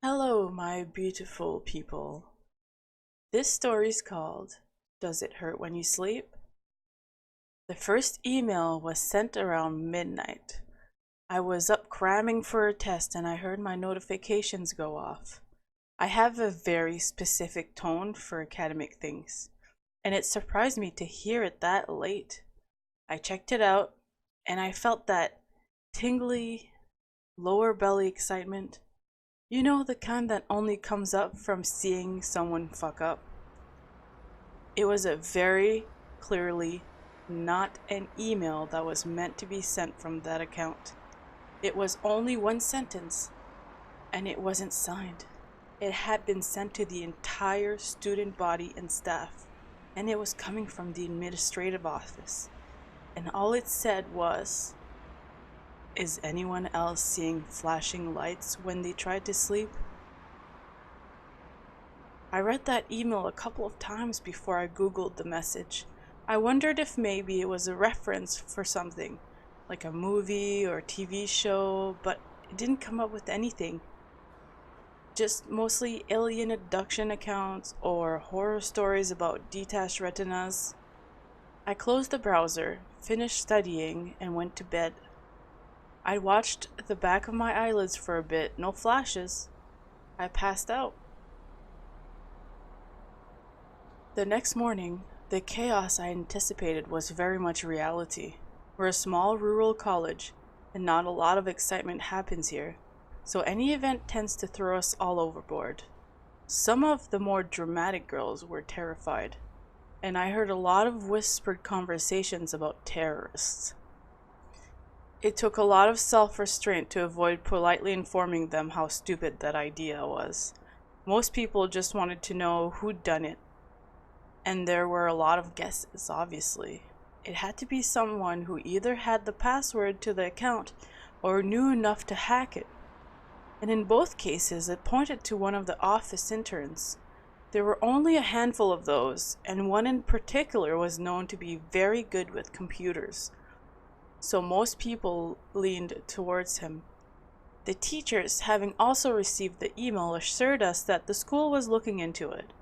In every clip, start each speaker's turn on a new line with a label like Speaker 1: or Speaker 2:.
Speaker 1: Hello, my beautiful people. This story's called Does It Hurt When You Sleep? The first email was sent around midnight. I was up cramming for a test and I heard my notifications go off. I have a very specific tone for academic things, and it surprised me to hear it that late. I checked it out and I felt that tingly, lower belly excitement. You know, the kind that only comes up from seeing someone fuck up. It was a very clearly not an email that was meant to be sent from that account. It was only one sentence, and it wasn't signed. It had been sent to the entire student body and staff, and it was coming from the administrative office. And all it said was, "Is anyone else seeing flashing lights when they try to sleep?" I read that email a couple of times before I googled the message. I wondered if maybe it was a reference for something, like a movie or TV show, but it didn't come up with anything. Just mostly alien abduction accounts or horror stories about detached retinas. I closed the browser, finished studying, and went to bed. I watched the back of my eyelids for a bit, no flashes. I passed out. The next morning, the chaos I anticipated was very much reality. We're a small rural college, and not a lot of excitement happens here, so any event tends to throw us all overboard. Some of the more dramatic girls were terrified, and I heard a lot of whispered conversations about terrorists. It took a lot of self-restraint to avoid politely informing them how stupid that idea was. Most people just wanted to know who'd done it. And there were a lot of guesses, obviously. It had to be someone who either had the password to the account or knew enough to hack it. And in both cases, it pointed to one of the office interns. There were only a handful of those, and one in particular was known to be very good with computers. So most people leaned towards him. The teachers, having also received the email, assured us that the school was looking into it,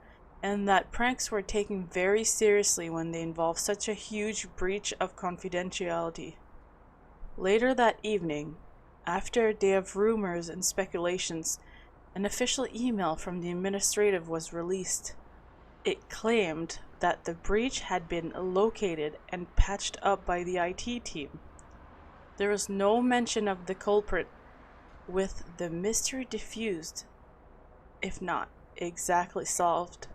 Speaker 1: and that pranks were taken very seriously when they involved such a huge breach of confidentiality. Later that evening, after a day of rumors and speculations, an official email from the administrative was released. It claimed that the breach had been located and patched up by the IT team. There was no mention of the culprit, with the mystery diffused, if not exactly solved.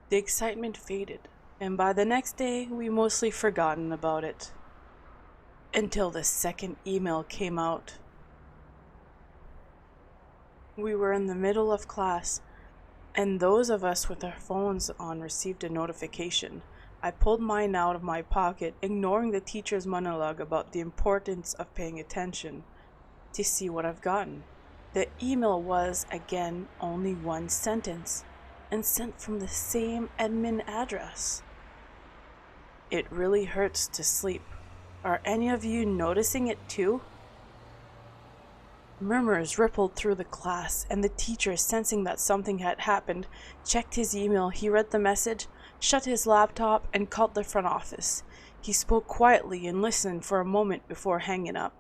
Speaker 1: The excitement faded, and by the next day, we mostly forgotten about it. Until the second email came out. We were in the middle of class, and those of us with our phones on received a notification. I pulled mine out of my pocket, ignoring the teacher's monologue about the importance of paying attention, to see what I've gotten. The email was, again, only one sentence, and sent from the same admin address. "It really hurts to sleep. Are any of you noticing it too?" Murmurs rippled through the class, and the teacher, sensing that something had happened, checked his email. He read the message, shut his laptop, and called the front office. He spoke quietly and listened for a moment before hanging up.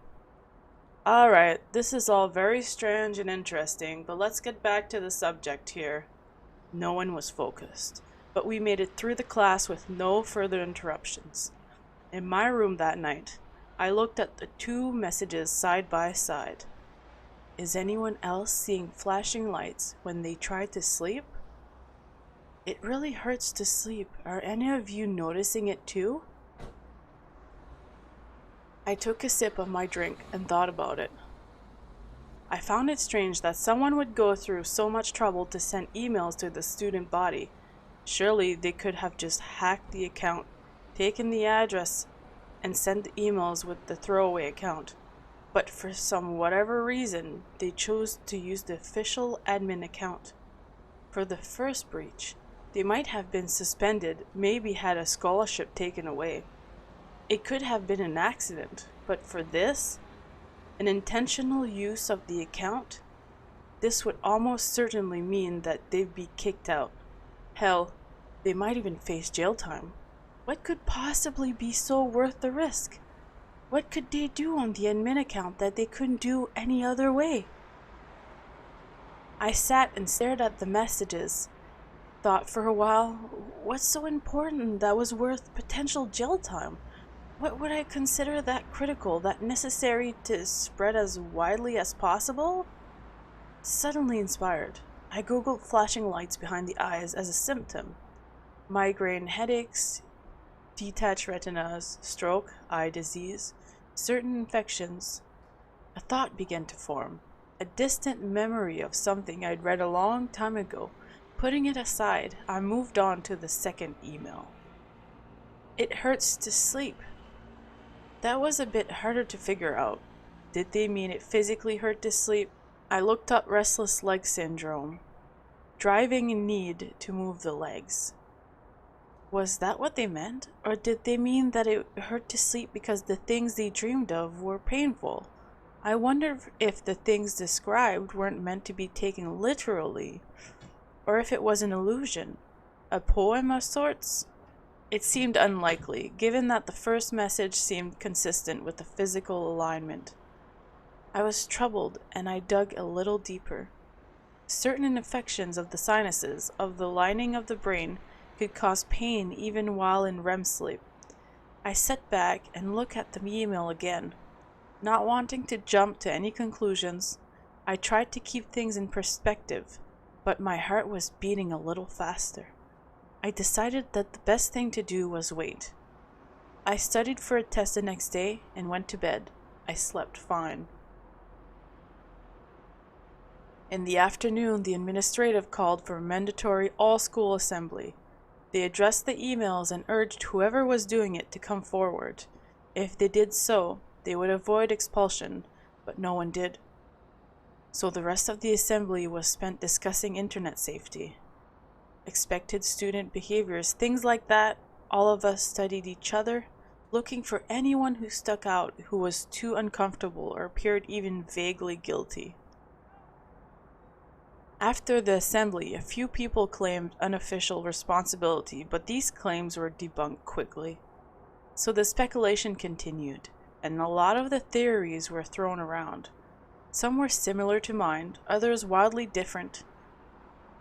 Speaker 1: "Alright, this is all very strange and interesting, but let's get back to the subject here." No one was focused, but we made it through the class with no further interruptions. In my room that night, I looked at the two messages side by side. "Is anyone else seeing flashing lights when they try to sleep?" "It really hurts to sleep. Are any of you noticing it too?" I took a sip of my drink and thought about it. I found it strange that someone would go through so much trouble to send emails to the student body. Surely they could have just hacked the account, taken the address, and sent the emails with the throwaway account. But for some whatever reason, they chose to use the official admin account. For the first breach, they might have been suspended, maybe had a scholarship taken away. It could have been an accident, but for this, an intentional use of the account, this would almost certainly mean that they'd be kicked out. Hell, they might even face jail time. What could possibly be so worth the risk? What could they do on the admin account that they couldn't do any other way? I sat and stared at the messages, thought for a while, what's so important that was worth potential jail time? What would I consider that critical, that necessary to spread as widely as possible? Suddenly inspired, I googled flashing lights behind the eyes as a symptom. Migraine headaches, detached retinas, stroke, eye disease, certain infections. A thought began to form, a distant memory of something I'd read a long time ago. Putting it aside, I moved on to the second email. It hurts to sleep. That was a bit harder to figure out. Did they mean it physically hurt to sleep? I looked up restless leg syndrome, driving need to move the legs. Was that what they meant? Or did they mean that it hurt to sleep because the things they dreamed of were painful? I wondered if the things described weren't meant to be taken literally, or if it was an illusion, a poem of sorts. It seemed unlikely, given that the first message seemed consistent with the physical alignment. I was troubled, and I dug a little deeper. Certain infections of the sinuses, of the lining of the brain, could cause pain even while in REM sleep. I sat back and looked at the email again. Not wanting to jump to any conclusions, I tried to keep things in perspective, but my heart was beating a little faster. I decided that the best thing to do was wait. I studied for a test the next day and went to bed. I slept fine. In the afternoon, the administrative called for a mandatory all-school assembly. They addressed the emails and urged whoever was doing it to come forward. If they did so, they would avoid expulsion, but no one did. So the rest of the assembly was spent discussing internet safety, expected student behaviors, things like that. All of us studied each other, looking for anyone who stuck out, who was too uncomfortable or appeared even vaguely guilty. After the assembly, a few people claimed unofficial responsibility, but these claims were debunked quickly. So the speculation continued, and a lot of the theories were thrown around. Some were similar to mine, others wildly different.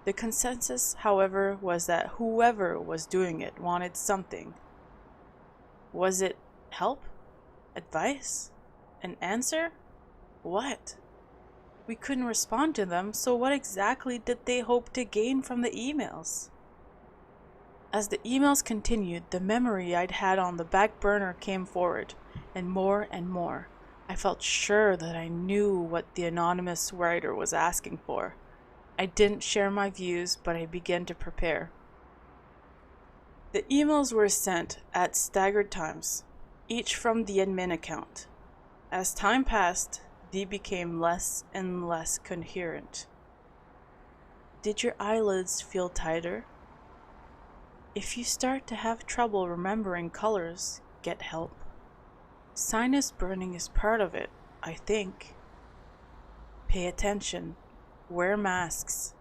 Speaker 1: The consensus, however, was that whoever was doing it wanted something. Was it help? Advice? An answer? What? We couldn't respond to them, so what exactly did they hope to gain from the emails? As the emails continued, the memory I'd had on the back burner came forward, and more and more. I felt sure that I knew what the anonymous writer was asking for. I didn't share my views, but I began to prepare. The emails were sent at staggered times, each from the admin account. As time passed, they became less and less coherent. Did your eyelids feel tighter? If you start to have trouble remembering colors, get help. Sinus burning is part of it, I think. Pay attention. Wear masks.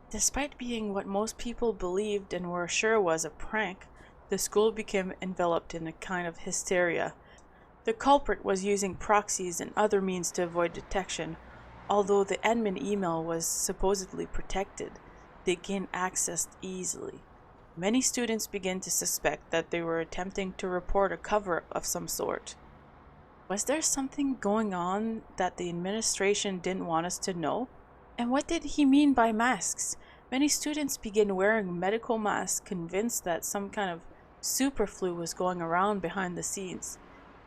Speaker 1: Despite being what most people believed and were sure was a prank, the school became enveloped in a kind of hysteria. The culprit was using proxies and other means to avoid detection. Although the admin email was supposedly protected, they gained access easily. Many students began to suspect that they were attempting to report a cover-up of some sort. Was there something going on that the administration didn't want us to know? And what did he mean by masks? Many students began wearing medical masks, convinced that some kind of superflu was going around behind the scenes.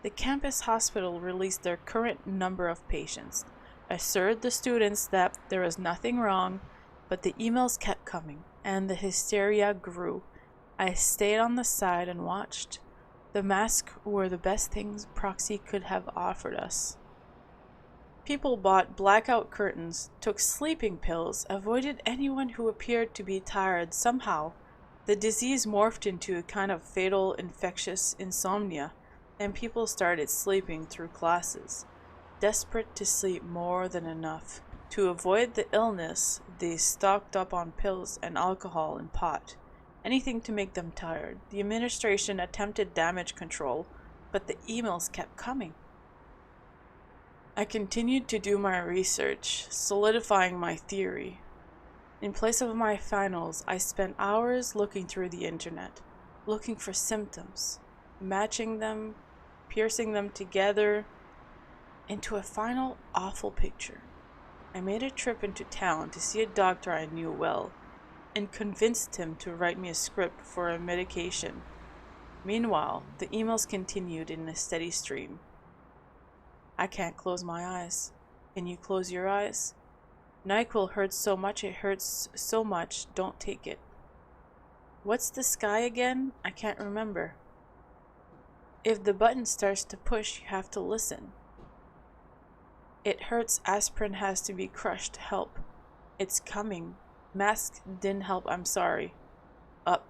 Speaker 1: The campus hospital released their current number of patients, assured the students that there was nothing wrong, but the emails kept coming, and the hysteria grew. I stayed on the side and watched. The masks were the best things proxy could have offered us. People bought blackout curtains, took sleeping pills, avoided anyone who appeared to be tired somehow. The disease morphed into a kind of fatal infectious insomnia, and people started sleeping through classes. desperate to sleep more than enough. To avoid the illness, they stocked up on pills and alcohol and pot, anything to make them tired. The administration attempted damage control, but the emails kept coming. I continued to do my research, solidifying my theory. In place of my finals, I spent hours looking through the internet, looking for symptoms, matching them, piercing them together into a final awful picture. I made a trip into town to see a doctor I knew well and convinced him to write me a script for a medication. Meanwhile, the emails continued in a steady stream. I can't close my eyes. Can you close your eyes? NyQuil hurts so much, it hurts so much, don't take it. What's the sky again? I can't remember. If the button starts to push, you have to listen. It hurts, aspirin has to be crushed, help. It's coming. Mask didn't help, I'm sorry. Up.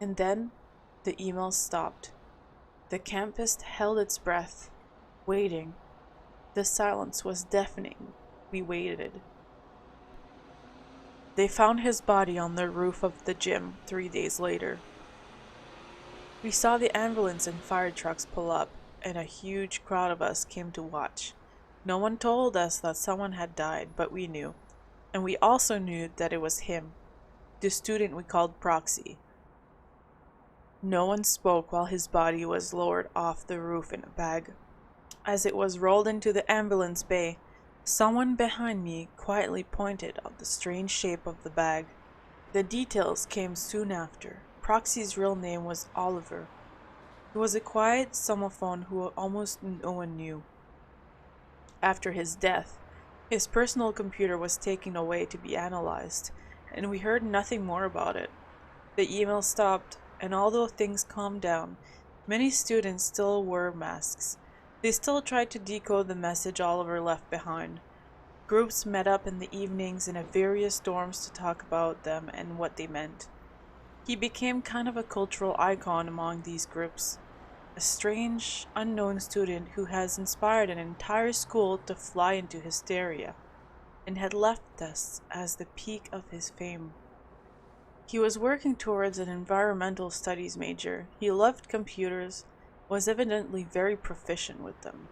Speaker 1: And then, the emails stopped. The campus held its breath, waiting. The silence was deafening. We waited. They found his body on the roof of the gym 3 days later. We saw the ambulance and fire trucks pull up, and a huge crowd of us came to watch. No one told us that someone had died, but we knew. And we also knew that it was him, the student we called Proxy. No one spoke while his body was lowered off the roof in a bag. As it was rolled into the ambulance bay, someone behind me quietly pointed out the strange shape of the bag. The details came soon after. Proxy's real name was Oliver. He was a quiet somophone who almost no one knew. After his death, his personal computer was taken away to be analyzed, and we heard nothing more about it. The email stopped, and although things calmed down, many students still wore masks. They still tried to decode the message Oliver left behind. Groups met up in the evenings in various dorms to talk about them and what they meant. He became kind of a cultural icon among these groups. A strange, unknown student who has inspired an entire school to fly into hysteria, and had left us as the peak of his fame. He was working towards an environmental studies major. He loved computers, was evidently very proficient with them.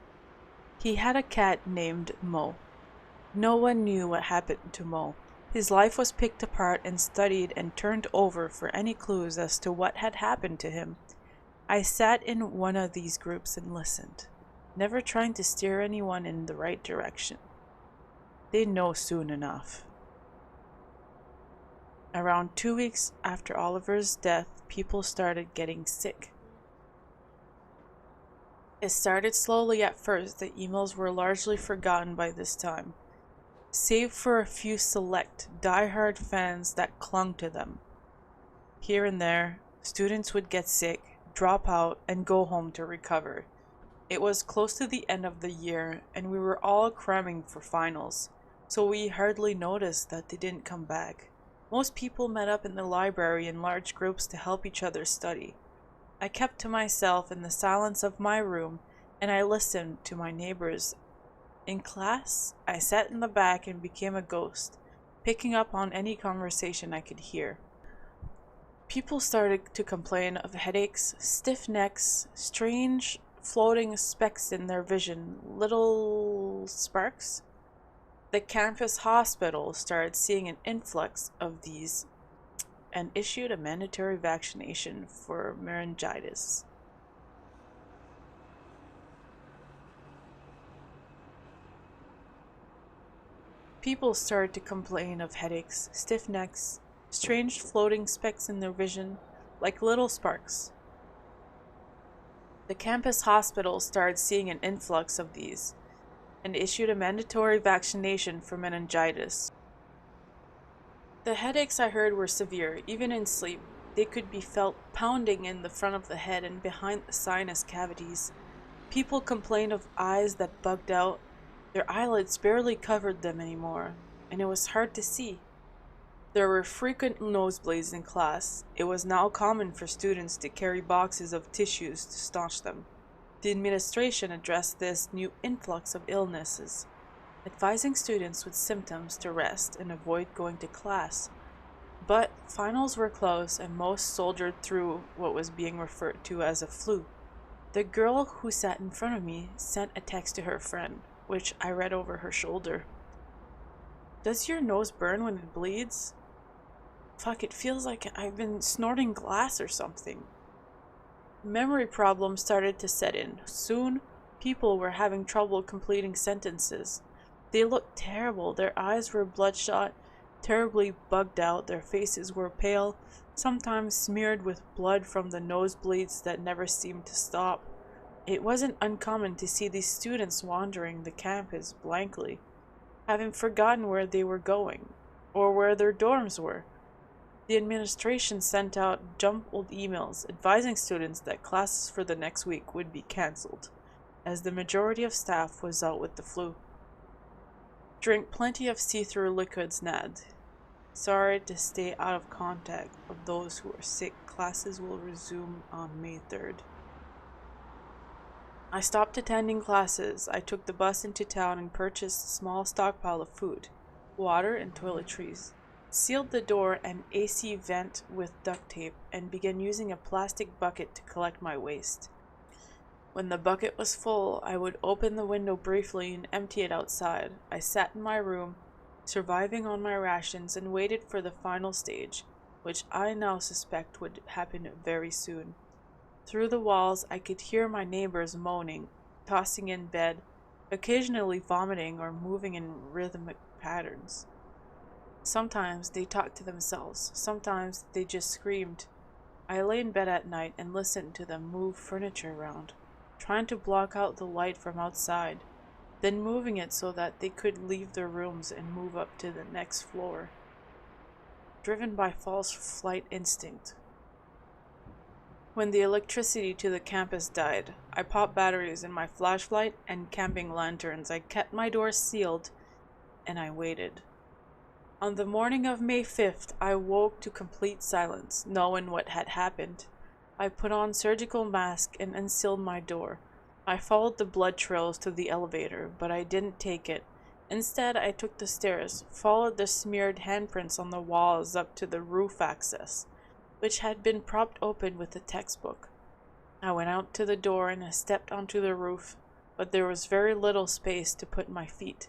Speaker 1: He had a cat named Mo. No one knew what happened to Mo. His life was picked apart and studied and turned over for any clues as to what had happened to him. I sat in one of these groups and listened, never trying to steer anyone in the right direction. They'd know soon enough. Around 2 weeks after Oliver's death, people started getting sick. It started slowly at first. The emails were largely forgotten by this time, save for a few select, die-hard fans that clung to them. Here and there, students would get sick, drop out, and go home to recover. It was close to the end of the year, and we were all cramming for finals, so we hardly noticed that they didn't come back. Most people met up in the library in large groups to help each other study. I kept to myself in the silence of my room, and I listened to my neighbors. In class, I sat in the back and became a ghost, picking up on any conversation I could hear. People started to complain of headaches, stiff necks, strange floating specks in their vision, little sparks. The campus hospital started seeing an influx of these and issued a mandatory vaccination for meningitis. People started to complain of headaches, stiff necks, strange floating specks in their vision, like little sparks. The campus hospital started seeing an influx of these and issued a mandatory vaccination for meningitis. The headaches I heard were severe, even in sleep. They could be felt pounding in the front of the head and behind the sinus cavities. People complained of eyes that bugged out. Their eyelids barely covered them anymore, and it was hard to see. There were frequent nosebleeds in class. It was now common for students to carry boxes of tissues to staunch them. The administration addressed this new influx of illnesses, advising students with symptoms to rest and avoid going to class. But finals were close and most soldiered through what was being referred to as a flu. The girl who sat in front of me sent a text to her friend, which I read over her shoulder. "Does your nose burn when it bleeds? Fuck, it feels like I've been snorting glass or something." Memory problems started to set in. Soon, people were having trouble completing sentences. They looked terrible. Their eyes were bloodshot, terribly bugged out. Their faces were pale, sometimes smeared with blood from the nosebleeds that never seemed to stop. It wasn't uncommon to see these students wandering the campus blankly, having forgotten where they were going, or where their dorms were. The administration sent out jumbled emails advising students that classes for the next week would be cancelled, as the majority of staff was out with the flu. Drink plenty of see-through liquids, Nad. Sorry to stay out of contact of those who are sick. Classes will resume on May 3rd. I stopped attending classes. I took the bus into town and purchased a small stockpile of food, water, and toiletries, sealed the door and AC vent with duct tape, and began using a plastic bucket to collect my waste. When the bucket was full, I would open the window briefly and empty it outside. I sat in my room, surviving on my rations, and waited for the final stage, which I now suspect would happen very soon. Through the walls, I could hear my neighbors moaning, tossing in bed, occasionally vomiting or moving in rhythmic patterns. Sometimes they talked to themselves, sometimes they just screamed. I lay in bed at night and listened to them move furniture around, trying to block out the light from outside, then moving it so that they could leave their rooms and move up to the next floor, driven by false flight instinct. When the electricity to the campus died, I popped batteries in my flashlight and camping lanterns. I kept my doors sealed, and I waited. On the morning of May 5th, I woke to complete silence, knowing what had happened. I put on surgical mask and unsealed my door. I followed the blood trails to the elevator, but I didn't take it. Instead, I took the stairs, followed the smeared handprints on the walls up to the roof access, which had been propped open with a textbook. I went out to the door and I stepped onto the roof, but there was very little space to put my feet.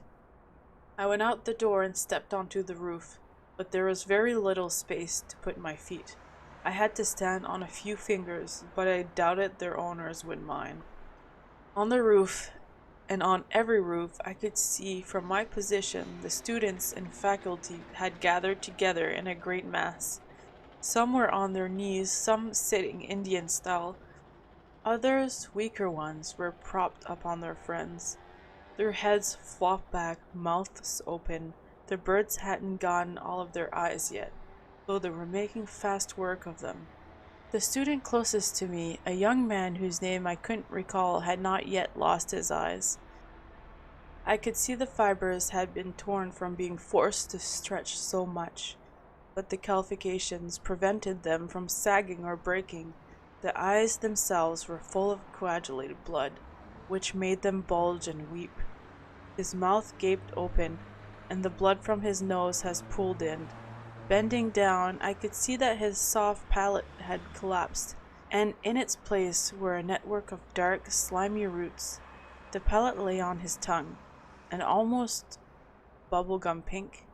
Speaker 1: I went out the door and stepped onto the roof, but there was very little space to put my feet. I had to stand on a few fingers, but I doubted their owners would mind. On the roof, and on every roof, I could see from my position the students and faculty had gathered together in a great mass. Some were on their knees, some sitting Indian style. Others, weaker ones, were propped up on their friends. Their heads flopped back, mouths open. The birds hadn't gotten all of their eyes yet, though they were making fast work of them. The student closest to me, a young man whose name I couldn't recall, had not yet lost his eyes. I could see the fibers had been torn from being forced to stretch so much, but the calcifications prevented them from sagging or breaking. The eyes themselves were full of coagulated blood, which made them bulge and weep. His mouth gaped open, and the blood from his nose has pooled in. Bending down, I could see that his soft palate had collapsed, and in its place were a network of dark, slimy roots. The palate lay on his tongue, an almost bubblegum pink.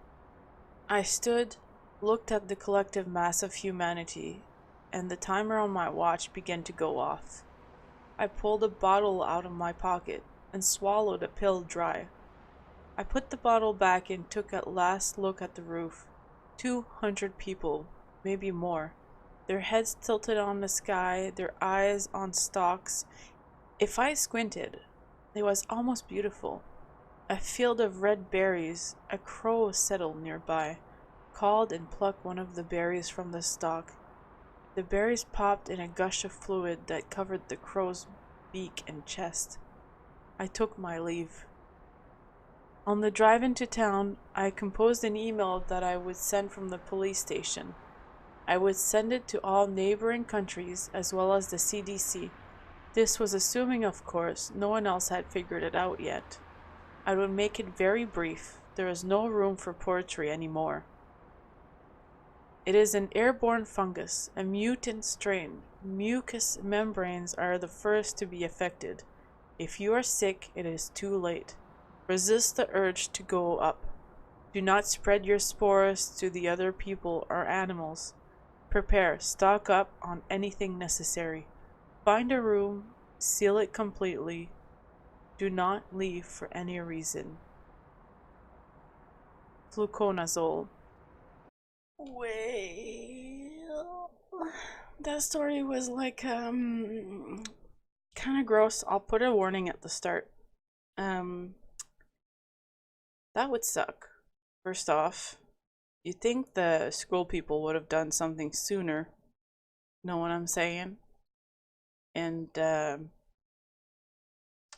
Speaker 1: I stood, looked at the collective mass of humanity, and the timer on my watch began to go off. I pulled a bottle out of my pocket and swallowed a pill dry. I put the bottle back and took a last look at the roof. 200 people, maybe more, their heads tilted on the sky, their eyes on stalks. If I squinted, it was almost beautiful. A field of red berries. A crow settled nearby, called and plucked one of the berries from the stalk. The berries popped in a gush of fluid that covered the crow's beak and chest. I took my leave. On the drive into town, I composed an email that I would send from the police station. I would send it to all neighboring countries as well as the CDC. This was assuming, of course, no one else had figured it out yet. I would make it very brief. There is no room for poetry anymore. It is an airborne fungus, a mutant strain. Mucous membranes are the first to be affected. If you are sick, it is too late. Resist the urge to go up. Do not spread your spores to the other people or animals. Prepare, stock up on anything necessary. Find a room, seal it completely. Do not leave for any reason. Fluconazole. Well, that story was like kind of gross. I'll put a warning at the start. Um that would suck. First off, you'd think the school people would have done something sooner. Know what I'm saying? And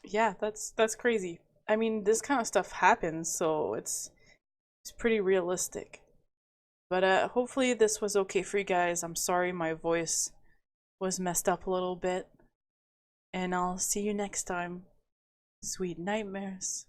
Speaker 1: yeah, that's crazy. I mean, this kind of stuff happens, so it's pretty realistic. But hopefully this was okay for you guys. I'm sorry my voice was messed up a little bit. And I'll see you next time. Sweet nightmares.